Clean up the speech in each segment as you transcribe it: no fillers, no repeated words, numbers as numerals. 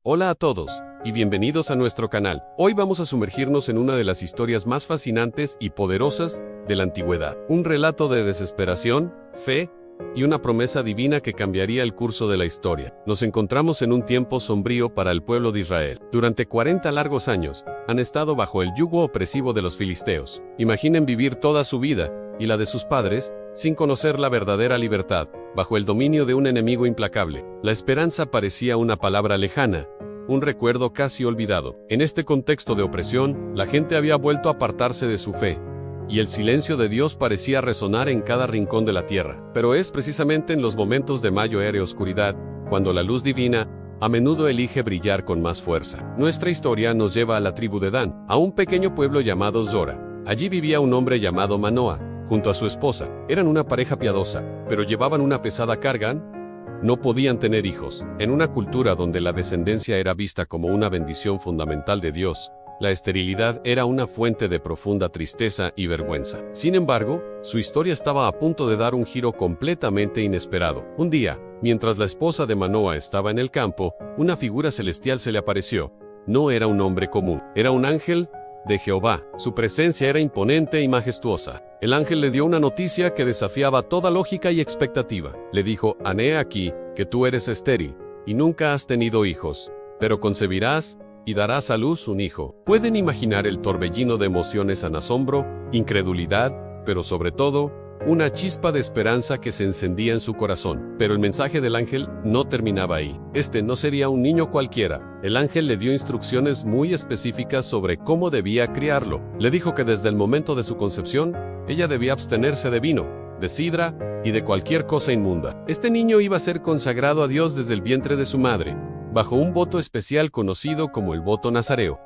Hola a todos, y bienvenidos a nuestro canal. Hoy vamos a sumergirnos en una de las historias más fascinantes y poderosas de la antigüedad. Un relato de desesperación, fe y una promesa divina que cambiaría el curso de la historia. Nos encontramos en un tiempo sombrío para el pueblo de Israel. Durante 40 largos años, han estado bajo el yugo opresivo de los filisteos. Imaginen vivir toda su vida, y la de sus padres, sin conocer la verdadera libertad, bajo el dominio de un enemigo implacable. La esperanza parecía una palabra lejana, un recuerdo casi olvidado. En este contexto de opresión, la gente había vuelto a apartarse de su fe, y el silencio de Dios parecía resonar en cada rincón de la tierra. Pero es precisamente en los momentos de mayor oscuridad, cuando la luz divina, a menudo elige brillar con más fuerza. Nuestra historia nos lleva a la tribu de Dan, a un pequeño pueblo llamado Zora. Allí vivía un hombre llamado Manoa, junto a su esposa. Eran una pareja piadosa, pero llevaban una pesada carga. No podían tener hijos. En una cultura donde la descendencia era vista como una bendición fundamental de Dios, la esterilidad era una fuente de profunda tristeza y vergüenza. Sin embargo, su historia estaba a punto de dar un giro completamente inesperado. Un día, mientras la esposa de Manoa estaba en el campo, una figura celestial se le apareció. No era un hombre común, era un ángel de Jehová. Su presencia era imponente y majestuosa. El ángel le dio una noticia que desafiaba toda lógica y expectativa. Le dijo: «He aquí que tú eres estéril, y nunca has tenido hijos, pero concebirás y darás a luz un hijo». Pueden imaginar el torbellino de emociones en asombro, incredulidad, pero sobre todo, una chispa de esperanza que se encendía en su corazón. Pero el mensaje del ángel no terminaba ahí. Este no sería un niño cualquiera. El ángel le dio instrucciones muy específicas sobre cómo debía criarlo. Le dijo que desde el momento de su concepción, ella debía abstenerse de vino, de sidra y de cualquier cosa inmunda. Este niño iba a ser consagrado a Dios desde el vientre de su madre, bajo un voto especial conocido como el voto nazareo.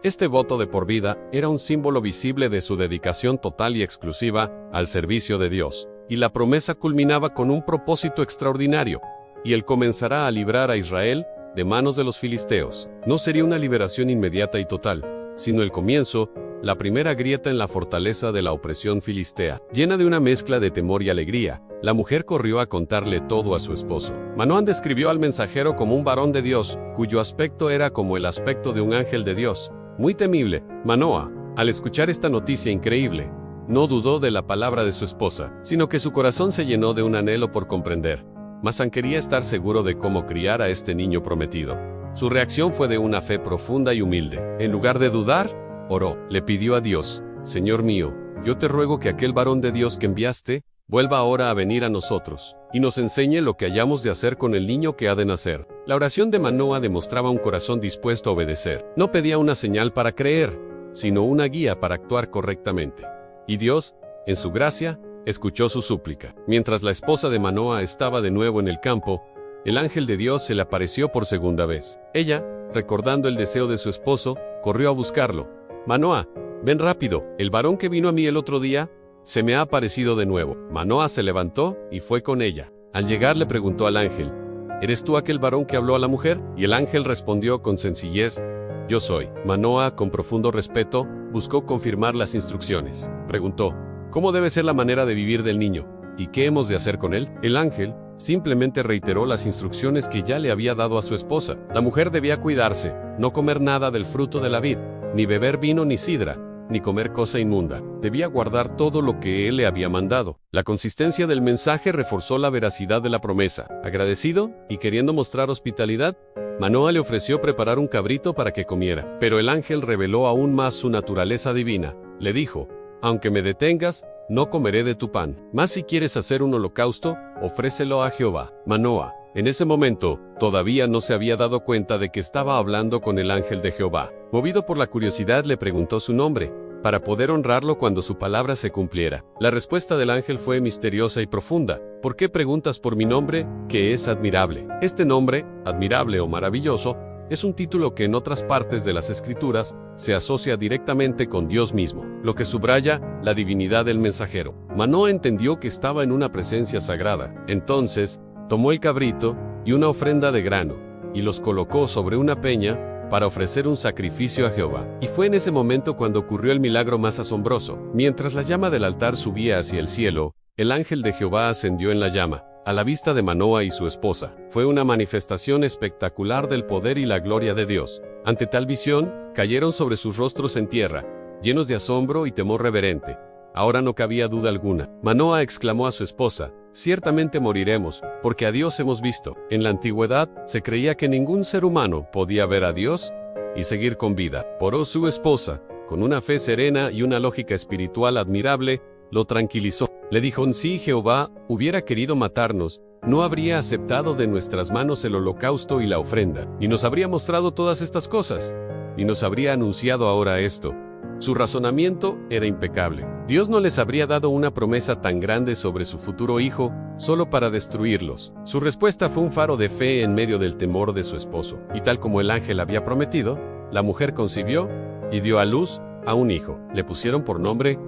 Este voto de por vida era un símbolo visible de su dedicación total y exclusiva al servicio de Dios, y la promesa culminaba con un propósito extraordinario, y él comenzará a librar a Israel de manos de los filisteos. No sería una liberación inmediata y total, sino el comienzo, la primera grieta en la fortaleza de la opresión filistea. Llena de una mezcla de temor y alegría, la mujer corrió a contarle todo a su esposo. Manoa describió al mensajero como un varón de Dios, cuyo aspecto era como el aspecto de un ángel de Dios. Muy temible. Manoa, al escuchar esta noticia increíble, no dudó de la palabra de su esposa, sino que su corazón se llenó de un anhelo por comprender. Mas quería estar seguro de cómo criar a este niño prometido. Su reacción fue de una fe profunda y humilde. En lugar de dudar, oró. Le pidió a Dios: «Señor mío, yo te ruego que aquel varón de Dios que enviaste, vuelva ahora a venir a nosotros, y nos enseñe lo que hayamos de hacer con el niño que ha de nacer». La oración de Manoa demostraba un corazón dispuesto a obedecer. No pedía una señal para creer, sino una guía para actuar correctamente. Y Dios, en su gracia, escuchó su súplica. Mientras la esposa de Manoa estaba de nuevo en el campo, el ángel de Dios se le apareció por segunda vez. Ella, recordando el deseo de su esposo, corrió a buscarlo. «Manoa, ven rápido, el varón que vino a mí el otro día se me ha aparecido de nuevo». Manoa se levantó y fue con ella. Al llegar le preguntó al ángel: «¿Eres tú aquel varón que habló a la mujer?». Y el ángel respondió con sencillez: «Yo soy». Manoa, con profundo respeto, buscó confirmar las instrucciones. Preguntó: «¿Cómo debe ser la manera de vivir del niño? ¿Y qué hemos de hacer con él?». El ángel simplemente reiteró las instrucciones que ya le había dado a su esposa. La mujer debía cuidarse, no comer nada del fruto de la vid, ni beber vino ni sidra, ni comer cosa inmunda. Debía guardar todo lo que él le había mandado. La consistencia del mensaje reforzó la veracidad de la promesa. Agradecido, y queriendo mostrar hospitalidad, Manoa le ofreció preparar un cabrito para que comiera. Pero el ángel reveló aún más su naturaleza divina. Le dijo: «Aunque me detengas, no comeré de tu pan. Mas si quieres hacer un holocausto, ofrécelo a Jehová». Manoa, en ese momento, todavía no se había dado cuenta de que estaba hablando con el ángel de Jehová. Movido por la curiosidad, le preguntó su nombre, para poder honrarlo cuando su palabra se cumpliera. La respuesta del ángel fue misteriosa y profunda. «¿Por qué preguntas por mi nombre, que es admirable?». Este nombre, admirable o maravilloso, es un título que en otras partes de las Escrituras se asocia directamente con Dios mismo, lo que subraya la divinidad del mensajero. Manoa entendió que estaba en una presencia sagrada. Entonces, tomó el cabrito y una ofrenda de grano, y los colocó sobre una peña, para ofrecer un sacrificio a Jehová. Y fue en ese momento cuando ocurrió el milagro más asombroso. Mientras la llama del altar subía hacia el cielo, el ángel de Jehová ascendió en la llama, a la vista de Manoa y su esposa. Fue una manifestación espectacular del poder y la gloria de Dios. Ante tal visión, cayeron sobre sus rostros en tierra, llenos de asombro y temor reverente. Ahora no cabía duda alguna. Manoa exclamó a su esposa: «Ciertamente moriremos, porque a Dios hemos visto». En la antigüedad, se creía que ningún ser humano podía ver a Dios y seguir con vida. Por su esposa, con una fe serena y una lógica espiritual admirable, lo tranquilizó. Le dijo: «Si Jehová hubiera querido matarnos, no habría aceptado de nuestras manos el holocausto y la ofrenda, ni nos habría mostrado todas estas cosas, ni nos habría anunciado ahora esto». Su razonamiento era impecable. Dios no les habría dado una promesa tan grande sobre su futuro hijo, solo para destruirlos. Su respuesta fue un faro de fe en medio del temor de su esposo. Y tal como el ángel había prometido, la mujer concibió y dio a luz a un hijo. Le pusieron por nombre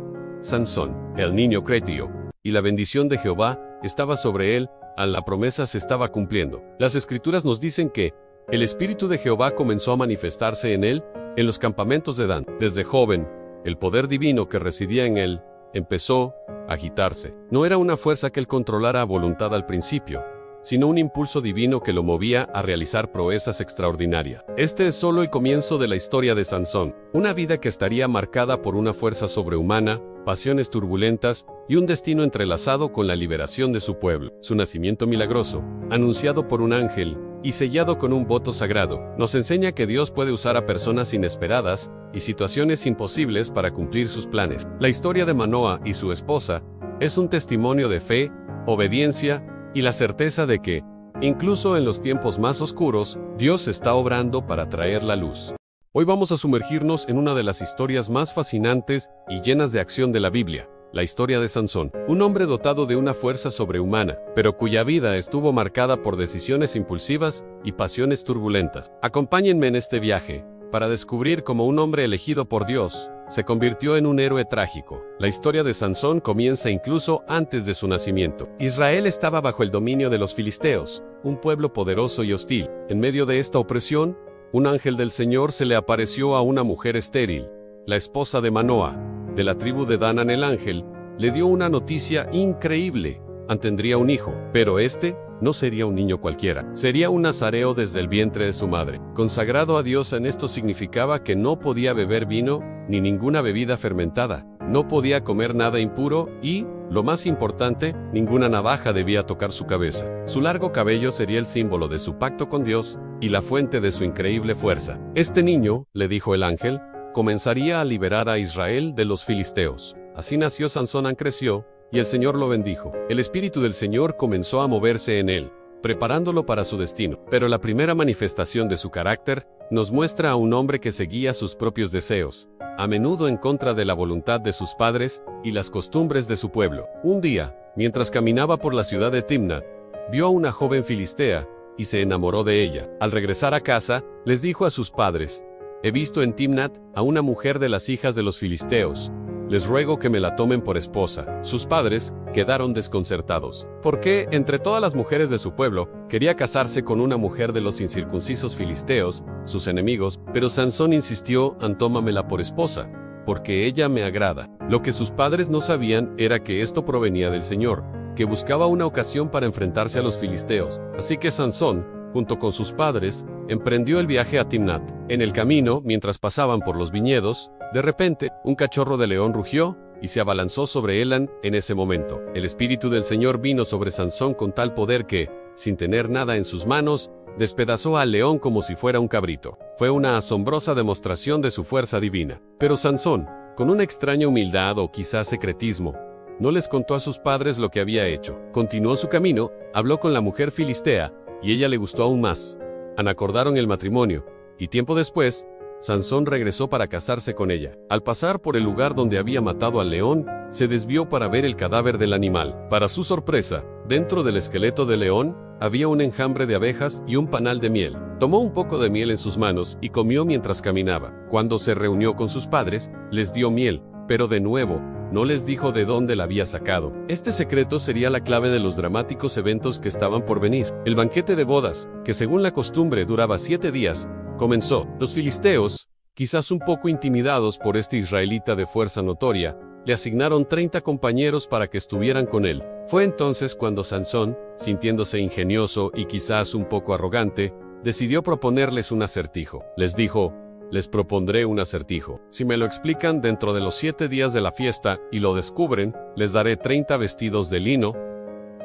Sansón. El niño creció, y la bendición de Jehová estaba sobre él. La promesa se estaba cumpliendo. Las escrituras nos dicen que el espíritu de Jehová comenzó a manifestarse en él en los campamentos de Dan. Desde joven, el poder divino que residía en él empezó a agitarse. No era una fuerza que él controlara a voluntad al principio, sino un impulso divino que lo movía a realizar proezas extraordinarias. Este es solo el comienzo de la historia de Sansón, una vida que estaría marcada por una fuerza sobrehumana, pasiones turbulentas y un destino entrelazado con la liberación de su pueblo. Su nacimiento milagroso, anunciado por un ángel y sellado con un voto sagrado, nos enseña que Dios puede usar a personas inesperadas y situaciones imposibles para cumplir sus planes. La historia de Manoa y su esposa es un testimonio de fe, obediencia y la certeza de que, incluso en los tiempos más oscuros, Dios está obrando para traer la luz. Hoy vamos a sumergirnos en una de las historias más fascinantes y llenas de acción de la Biblia, la historia de Sansón, un hombre dotado de una fuerza sobrehumana, pero cuya vida estuvo marcada por decisiones impulsivas y pasiones turbulentas. Acompáñenme en este viaje, para descubrir cómo un hombre elegido por Dios se convirtió en un héroe trágico. La historia de Sansón comienza incluso antes de su nacimiento. Israel estaba bajo el dominio de los filisteos, un pueblo poderoso y hostil. En medio de esta opresión, un ángel del Señor se le apareció a una mujer estéril, la esposa de Manoa, de la tribu de Dan. El ángel le dio una noticia increíble: tendría un hijo, pero este no sería un niño cualquiera, sería un nazareo desde el vientre de su madre, consagrado a Dios. En esto significaba que no podía beber vino ni ninguna bebida fermentada, no podía comer nada impuro y, lo más importante, ninguna navaja debía tocar su cabeza. Su largo cabello sería el símbolo de su pacto con Dios y la fuente de su increíble fuerza. Este niño, le dijo el ángel, comenzaría a liberar a Israel de los filisteos. Así nació Sansón. Creció, y el Señor lo bendijo. El Espíritu del Señor comenzó a moverse en él, preparándolo para su destino. Pero la primera manifestación de su carácter nos muestra a un hombre que seguía sus propios deseos, a menudo en contra de la voluntad de sus padres y las costumbres de su pueblo. Un día, mientras caminaba por la ciudad de Timnat, vio a una joven filistea y se enamoró de ella. Al regresar a casa, les dijo a sus padres: «He visto en Timnat a una mujer de las hijas de los filisteos. Les ruego que me la tomen por esposa». Sus padres quedaron desconcertados, porque, entre todas las mujeres de su pueblo, quería casarse con una mujer de los incircuncisos filisteos, sus enemigos. Pero Sansón insistió: «Tómamela por esposa, porque ella me agrada». Lo que sus padres no sabían era que esto provenía del Señor, que buscaba una ocasión para enfrentarse a los filisteos. Así que Sansón, junto con sus padres, emprendió el viaje a Timnat. En el camino, mientras pasaban por los viñedos, de repente, un cachorro de león rugió y se abalanzó sobre él. En ese momento, el Espíritu del Señor vino sobre Sansón con tal poder que, sin tener nada en sus manos, despedazó al león como si fuera un cabrito. Fue una asombrosa demostración de su fuerza divina. Pero Sansón, con una extraña humildad o quizás secretismo, no les contó a sus padres lo que había hecho. Continuó su camino, habló con la mujer filistea, y ella le gustó aún más. Acordaron el matrimonio, y tiempo después, Sansón regresó para casarse con ella. Al pasar por el lugar donde había matado al león, se desvió para ver el cadáver del animal. Para su sorpresa, dentro del esqueleto del león, había un enjambre de abejas y un panal de miel. Tomó un poco de miel en sus manos y comió mientras caminaba. Cuando se reunió con sus padres, les dio miel, pero de nuevo, no les dijo de dónde la había sacado. Este secreto sería la clave de los dramáticos eventos que estaban por venir. El banquete de bodas, que según la costumbre duraba 7 días, Comenzó. Los filisteos, quizás un poco intimidados por este israelita de fuerza notoria, le asignaron 30 compañeros para que estuvieran con él. Fue entonces cuando Sansón, sintiéndose ingenioso y quizás un poco arrogante, decidió proponerles un acertijo. Les dijo: les propondré un acertijo. Si me lo explican dentro de los 7 días de la fiesta y lo descubren, les daré 30 vestidos de lino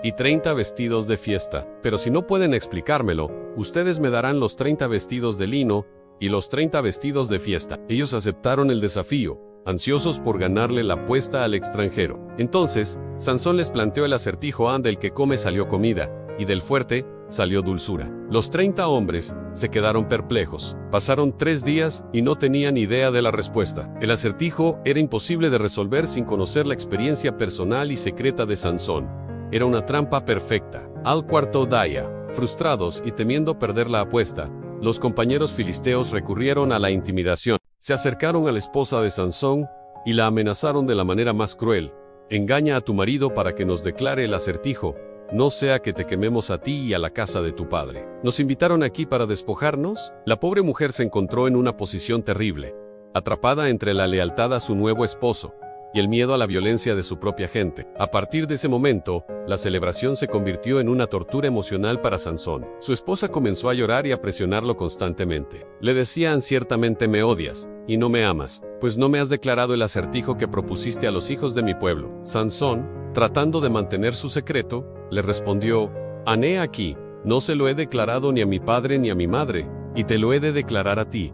y 30 vestidos de fiesta. Pero si no pueden explicármelo, ustedes me darán los 30 vestidos de lino y los 30 vestidos de fiesta. Ellos aceptaron el desafío, ansiosos por ganarle la apuesta al extranjero. Entonces, Sansón les planteó el acertijo: del que come salió comida, y del fuerte salió dulzura. Los 30 hombres se quedaron perplejos. Pasaron 3 días y no tenían idea de la respuesta. El acertijo era imposible de resolver sin conocer la experiencia personal y secreta de Sansón. Era una trampa perfecta. Al cuarto día, frustrados y temiendo perder la apuesta, los compañeros filisteos recurrieron a la intimidación. Se acercaron a la esposa de Sansón y la amenazaron de la manera más cruel: engaña a tu marido para que nos declare el acertijo, no sea que te quememos a ti y a la casa de tu padre. ¿Nos invitaron aquí para despojarnos? La pobre mujer se encontró en una posición terrible, atrapada entre la lealtad a su nuevo esposo y el miedo a la violencia de su propia gente. A partir de ese momento, la celebración se convirtió en una tortura emocional para Sansón. Su esposa comenzó a llorar y a presionarlo constantemente. Le decían: ciertamente me odias y no me amas, pues no me has declarado el acertijo que propusiste a los hijos de mi pueblo. Sansón, tratando de mantener su secreto, le respondió: he aquí, no se lo he declarado ni a mi padre ni a mi madre, y te lo he de declarar a ti.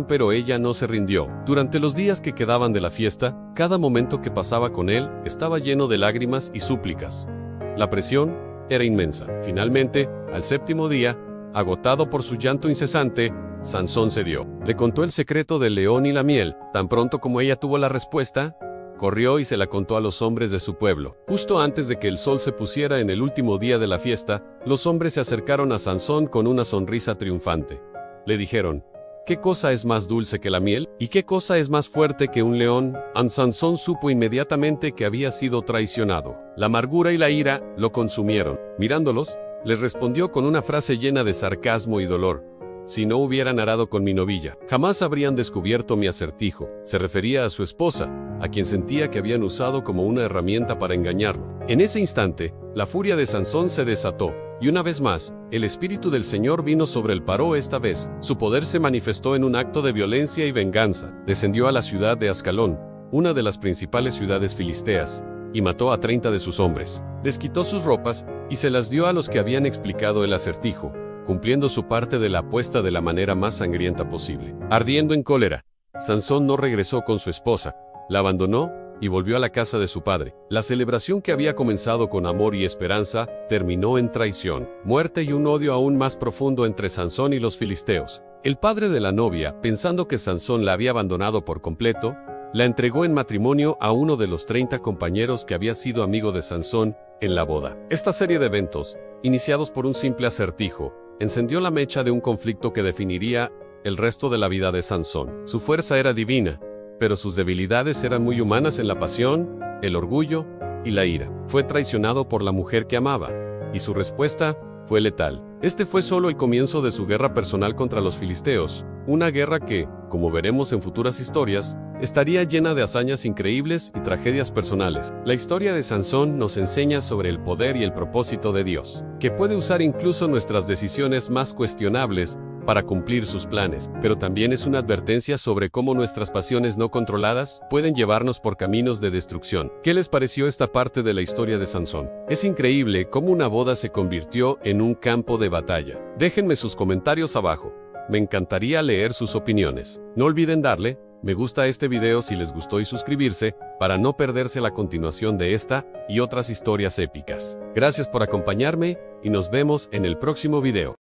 Pero ella no se rindió. Durante los días que quedaban de la fiesta, cada momento que pasaba con él estaba lleno de lágrimas y súplicas. La presión era inmensa. Finalmente, al 7º día, agotado por su llanto incesante, Sansón cedió. Le contó el secreto del león y la miel. Tan pronto como ella tuvo la respuesta, corrió y se la contó a los hombres de su pueblo. Justo antes de que el sol se pusiera en el último día de la fiesta, los hombres se acercaron a Sansón con una sonrisa triunfante. Le dijeron: ¿qué cosa es más dulce que la miel? ¿Y qué cosa es más fuerte que un león? Sansón supo inmediatamente que había sido traicionado. La amargura y la ira lo consumieron. Mirándolos, les respondió con una frase llena de sarcasmo y dolor: si no hubieran arado con mi novilla, jamás habrían descubierto mi acertijo. Se refería a su esposa, a quien sentía que habían usado como una herramienta para engañarlo. En ese instante, la furia de Sansón se desató, y una vez más, el espíritu del Señor vino sobre él. Paró esta vez. Su poder se manifestó en un acto de violencia y venganza. Descendió a la ciudad de Ascalón, una de las principales ciudades filisteas, y mató a 30 de sus hombres. Les quitó sus ropas y se las dio a los que habían explicado el acertijo, cumpliendo su parte de la apuesta de la manera más sangrienta posible. Ardiendo en cólera, Sansón no regresó con su esposa, la abandonó y volvió a la casa de su padre. La celebración que había comenzado con amor y esperanza terminó en traición, muerte y un odio aún más profundo entre Sansón y los filisteos. El padre de la novia, pensando que Sansón la había abandonado por completo, la entregó en matrimonio a uno de los 30 compañeros que había sido amigo de Sansón en la boda. Esta serie de eventos, iniciados por un simple acertijo, encendió la mecha de un conflicto que definiría el resto de la vida de Sansón. Su fuerza era divina, pero sus debilidades eran muy humanas en la pasión, el orgullo y la ira. Fue traicionado por la mujer que amaba, y su respuesta fue letal. Este fue solo el comienzo de su guerra personal contra los filisteos, una guerra que, como veremos en futuras historias, estaría llena de hazañas increíbles y tragedias personales. La historia de Sansón nos enseña sobre el poder y el propósito de Dios, que puede usar incluso nuestras decisiones más cuestionables para cumplir sus planes, pero también es una advertencia sobre cómo nuestras pasiones no controladas pueden llevarnos por caminos de destrucción. ¿Qué les pareció esta parte de la historia de Sansón? Es increíble cómo una boda se convirtió en un campo de batalla. Déjenme sus comentarios abajo. Me encantaría leer sus opiniones. No olviden darle me gusta a este video si les gustó y suscribirse para no perderse la continuación de esta y otras historias épicas. Gracias por acompañarme y nos vemos en el próximo video.